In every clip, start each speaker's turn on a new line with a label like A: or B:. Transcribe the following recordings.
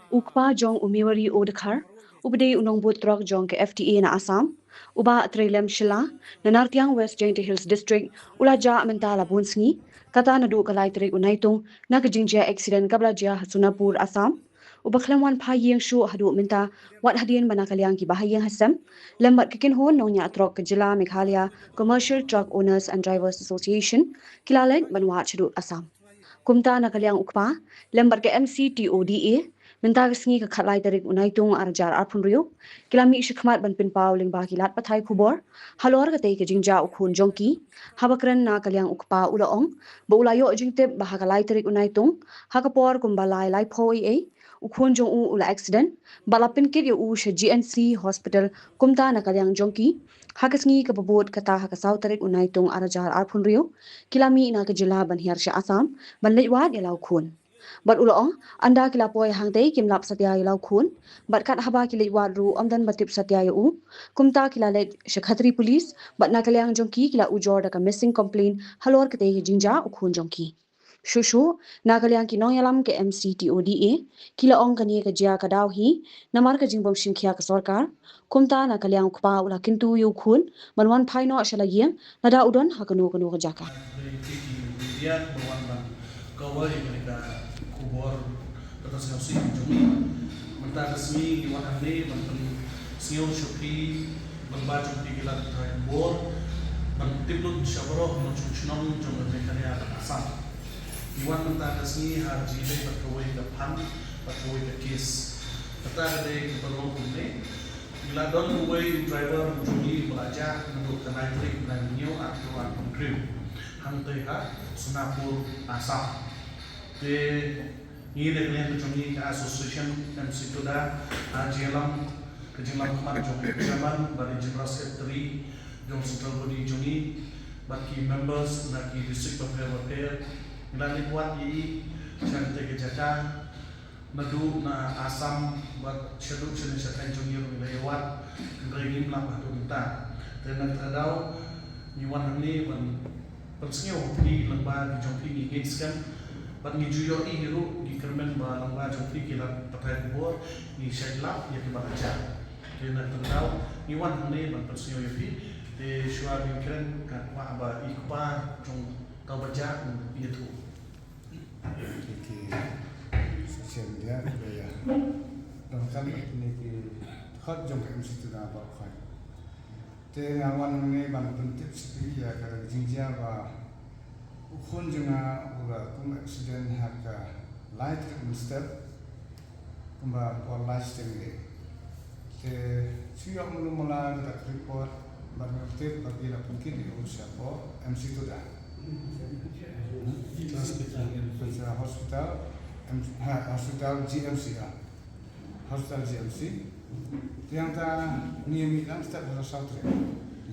A: Ukpa jong umiwari odkhar, ubde unong butrok jong ke FTA na Assam, uba Trelem Shila, nanartiang West Jainti Hills District, ulaja mentala bunsngi, kata nadu kalai terik unaitung, nakajingja accident kablaja Sunapur Assam, ubaklamwan payeng shu hadu minta wat hadin manakaliang ki bahayeng hasam, lembat kikin hon nongnya atrok ke Jila Meghalaya Commercial Truck Owners and Drivers Association, kilalet banwa chadu Assam. Kumta nakaliang ukpa, lembat ke MCTODA, mentag sngi ka khatlai tarik unaitung arjar arphun riu kilami shikmat ban pin paw ling ba kilat pathai khubor halor ka tei ke jingja ukhun jongki habakran na kalyang ukpa ulaong bo ulayo jingte ba hakalai tarik unaitung hakapor kumbalai lai phoi e ukhun jong u ula accident balapin kit yo u she GNC hospital kumta na kalyang jongki hakasngi ka babot kata hakasau tarik unaitung arjar arphun riu kilami na ka jila ban hiar sha Assam ban lewat yalau khun bat uloong anda kilapoi hangtei kimlap satya ilau khun bat kat haba kilit wadru amdan batip satya yu kumta kilalet shakhatri police bat nakalyang jongki kila ujor daka missing complaint halor kete jinja ukhun jongki shushu nakalyang ki nongyalam ke MCTODA kila ong kani ka jia ka daw hi namar ka jingbom shinkhya ka sarkar kumta nakalyang khpa ula kintu yu khun manwan phaino ashala yeng nada udon hakanu kanu ka jaka
B: kawai mereka kubur atas nafsi jumi mentah resmi di mana ini menteri siu syuki membaca di kilat bor mentibut syabroh mencucinon jumlah mereka yang asam Iwan mentah resmi haji ini berkawai ke pan berkawai ke kis mentah ada keperluan ini bila don kawai driver jumi belajar untuk kenai trik dan new atau menteri hantai Sunapur Assam. Ini dengan kejungi Association MC Tuda Jelam kejelam kemar jong zaman dari General Secretary jong Central Body jungi bagi members bagi District of Welfare nilai buat ini cantik kejaca nadu na Assam buat schedule jenis jungi lewat beringin lah minta dan terkadau Iwan ini Persnyo di lembah di jongki di ngiskan bat ni juyo i hiru di kermen ba lembah jongki kilat patai kubur di syailah ya kebaca kena tengau iwan ne ban persnyo yapi de shua bingkren ka wa ba ikpa jong tau baca itu
C: ki sosial dia ya dan kami ini ki khot jong ke mesti na ba khai te ngawan ne ban pentit sepi ya ka jingjia ba ukhun jenga ura kum accident haka light step kumba por last thing te siya mulumula ka report ban ngerti bagi la mungkin di usapo MC tu dah hospital GMC hospital GMC tiang ta niemi dan step harus sautre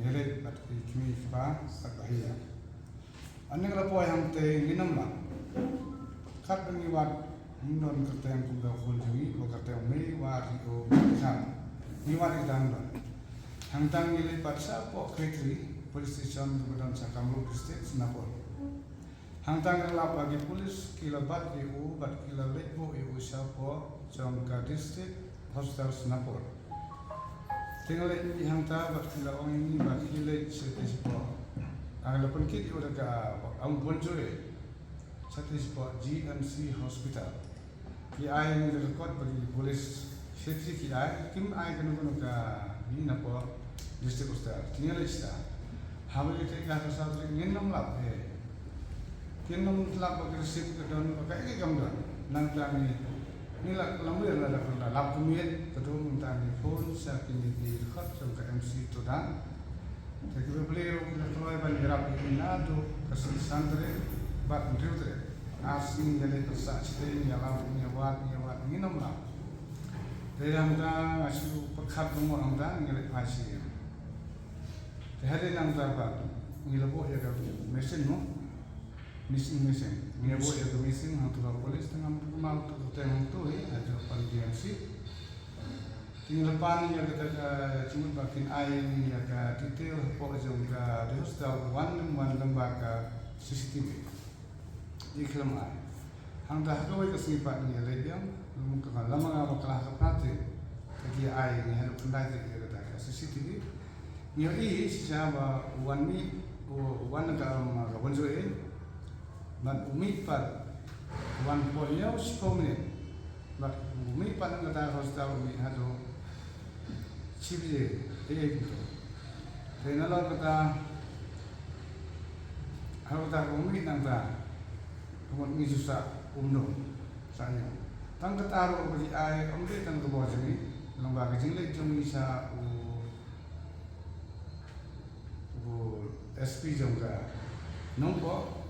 C: nilai bat kimi ba bat bahia ane kalau poy yang te minam lah kat pengiwat non kerta yang kumda khulji ko kerta yang mei wari ko kan niwat idang lah hangtang nilai bat sa po kretri police station kemudian Sakamlu district Sunapur hangtang ngelap bagi polis kila bat iu bat kila lepo iu siapo Jongka district hospital Sunapur tinggal di hangta bat kila orang ini bat kila setispo ang lapon kit udah ka ang bonjore setispo GNC hospital ki ay ni record bagi polis setri ki ay kim ay kanu ka ni na po district hospital tinggal ista hawe itu ka sa nginam lap kinam lap bagi resip ke don ka ke gamdan nang tani nila lamir la lap kumit kedung tani phone sa kini di record ka MC Tudan Jadi beliau keluar ban Arab inado kesantre bat mudre asing jadi kesak sting yalam nyawat nginam lah. Dalam dah asu pekat umur anda ngelik pasir. Hari nang dapat ngilabo ya ke mesin no mesin ngilabo ya ke mesin hantu polis dengan mal tu tengah tu ada pandiansi tinggal pan ya kita cuma bakin air ya ke detail pokok jongka di hostel one lembaga CCTV iklam ai hang dah ko ke sipat ni le yang mungkin lama ngapa kelah ke prati kaki ai ni hadu pendai ke kata CCTV ni i siapa wan ni wan ka ma ka bonzo e ban umi pat wan polio 10 minit bat umi pat kata hosta umi hadu cibi gitu kena lo kata harus tak umi nanta kemudian ni susah saya tang ketaruh bagi ai umi tang kebawah sini lembaga jinglet jom bisa SP juga nombor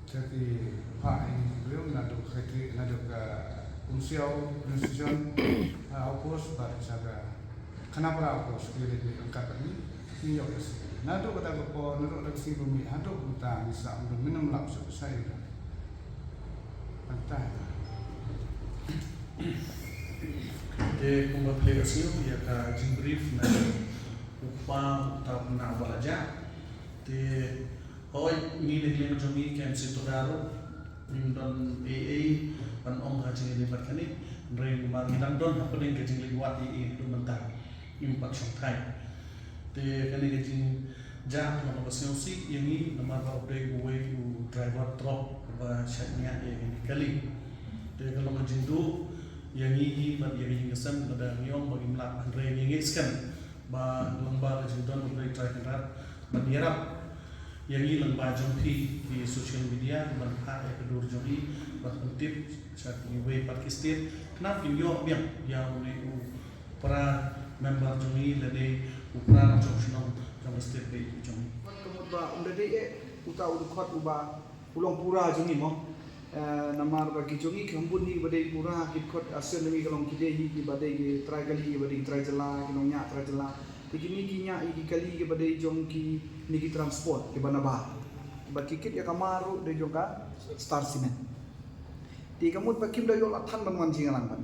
C: jadi pak ini beliau naduk kerja naduk unsur institution opos bar saga kenapa opos kiri di angkat ini ini opos naduk kata kepo naduk ada si bumi naduk kita bisa untuk minum langsung saya entah
B: de kumbaplekasio ya ka jingbrief na upang ta na walaja te hoy ni de lema jomi kem situdaro don AA pan om ha jing de barkani re mar nang don apa ding ke jing liwat AA do mentar impact song thai te kani ke jing ja na pasio si ini nama ba update way u driver truck ba shanya ini kali te kalau majindu yang ini bagi yang ngesem pada nyong bagi melak Andre yang ngeskan ba lomba lejudan untuk terakhir bagi Arab yang ini lomba jompi di social media ban hak kedua jompi ban tip saat ini way Pakistan kenapa video yang para member jompi lade para jompi jompi state bay jompi
D: kemudian ba deh uta udukot uba ulong pura jompi mo namar bagi jongi kambun ni badai pura kit asen ni kalong kidei ki badai ki try kali badai try jela kinong nya try jela tikini kinya iki kali ki badai jong ki ni ki transport ki banaba baki kit ya kamaru de jonga star cement ti kamut bakim da yo lathan banwan jingalang ban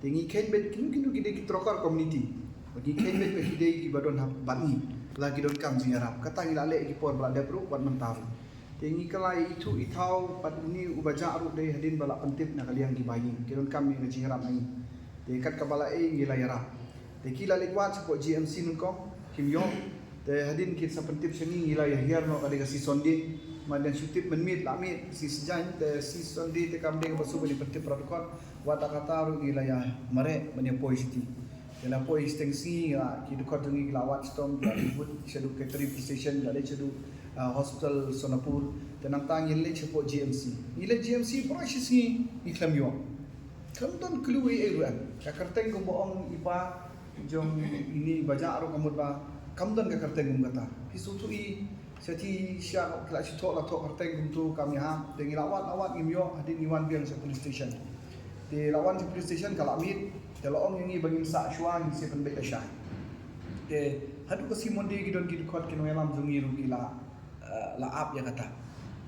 D: tingi ken bet kinu kidei ki trokar community bagi ken bet kidei ki badon bani lagi don kam jingarap kata ngilale ki por balade pro wat mentar tingi kelai itu itau pad ini ubaja aruk dei hadin balak pentip na kaliang gibayi kiron kami ngaji haram nai te kat kabala e ngila yara te kila likwat ko GMC nun ko kimyo te hadin kit sa pentip seni ngila ya hiar no kali kasi sonde madan syutip menmit lamit si sejan te si sonde te kam de basu bali pentip protokol wata kata aruk ngila ya mare menya poisiti Kena poi extensi la ki dukot ngi lawat stom ya ibut sedu catering station ya le sedu hospital Sonapur tenang tang yelle chepo GMC ile GMC proses ni iklam yo kanton klui eruan ka karteng ko boong ipa jong ini baja aro kamut ba kamdon ka karteng gum gata pisutu i seti sya kla chito la to karteng gum tu kami ha dengi lawat ngimyo hadin iwan biang sa police station di lawan di police station kalamit Kalau orang yang bagi sak syuan si penbek asya. Hadu kasi monde gidon gidkot kino yalam jungi rugi la ap ya kata.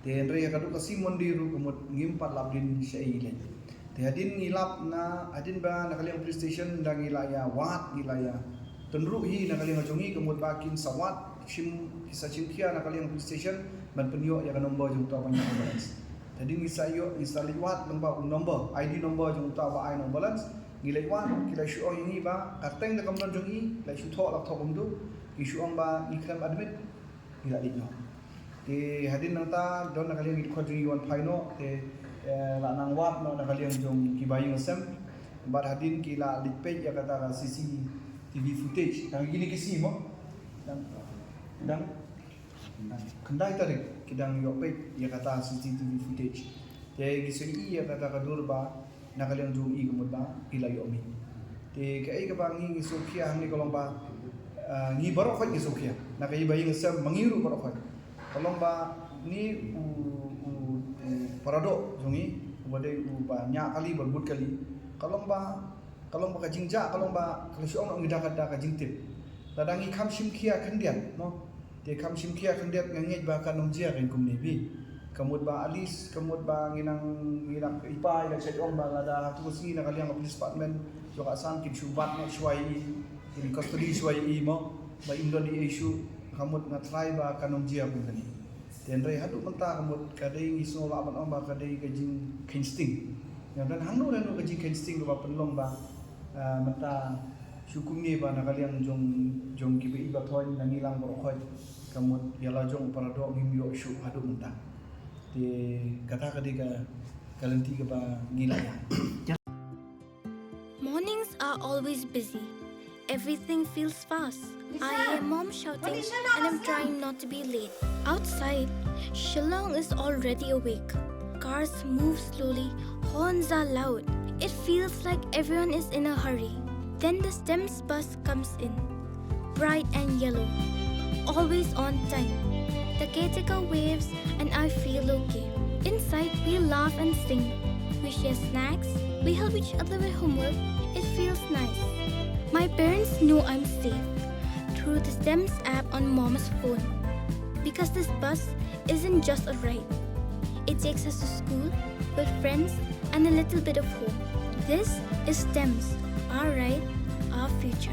D: Andre hadu kasi monde ru kumut ngimpat labdin syailen. Hadin ngilap na hadin ba nakaliang police station dang ilaya wat ilaya. Tenru hi nakaliang jungi kumut bakin sawat sim kisah cimkia nakaliang police station ban penyo ya nombor jung ta banyak balance. Hadin misayo misaliwat nombor nombor ID nombor jung ta ba ai nombor balance Gilaiwan kila syuong ini ba karteng na kamdan jongi la syuto la thogum du ki syuong ba ikram admit gila dikno te hadin nata don nakaliang gid khodri wan phaino te la nang wat no nakaliang jong ki bayi ngasem bar hadin kila dipej ya kata CCTV footage nang gini kisi mo dan kendai tarik kidang yopej ya kata CCTV footage te gisui ya kata kadur ba nakaliang jong i kumud ba ila yomi te kai ka bang ngi sokia ni kolong ba ngi baro khot ngi sokia nakai bayi ngasam mangiru baro khot kolong ba ni parado jongi ubade ba nya kali berbut kali kolong ba ka jingja kolong ba kalau syong ngi dakat ka jingtip ladangi kam simkia kendian no te kam simkia kendian ngej ba kanom jia kan kumni bi kamut ba alis kamut ba nginang ipa ila sedong ba ada tu si na kaliang police department jo ka san kin subat na swai in custody swai mo ba indon di issue kamut na try ba kanom jia pun kani Dan rai hadu mentah kamut kadai ngisno la ban omba kadai kajing kinsting. Yang dan hanu kajing kinsting ba penlong ba mentah syukungi ba nakalian jong kibe iba thoi nangilang ba khoi kamut yala jong parado ngimyo syu hadu mentah. Di kata kadai ka kalanti ka ba ngilaya.
E: Mornings are always busy. Everything feels fast. I hear mom shouting and I'm trying not to be late. Outside, Shillong is already awake. Cars move slowly, horns are loud. It feels like everyone is in a hurry. Then the STEMS bus comes in, bright and yellow, always on time. The caretaker waves and I feel okay. Inside, we laugh and sing. We share snacks, we help each other with homework. It feels nice. My parents know I'm safe through the STEMS app on Mom's phone. Because this bus isn't just a ride. It takes us to school with friends and a little bit of hope. This is STEMS, our ride, our future.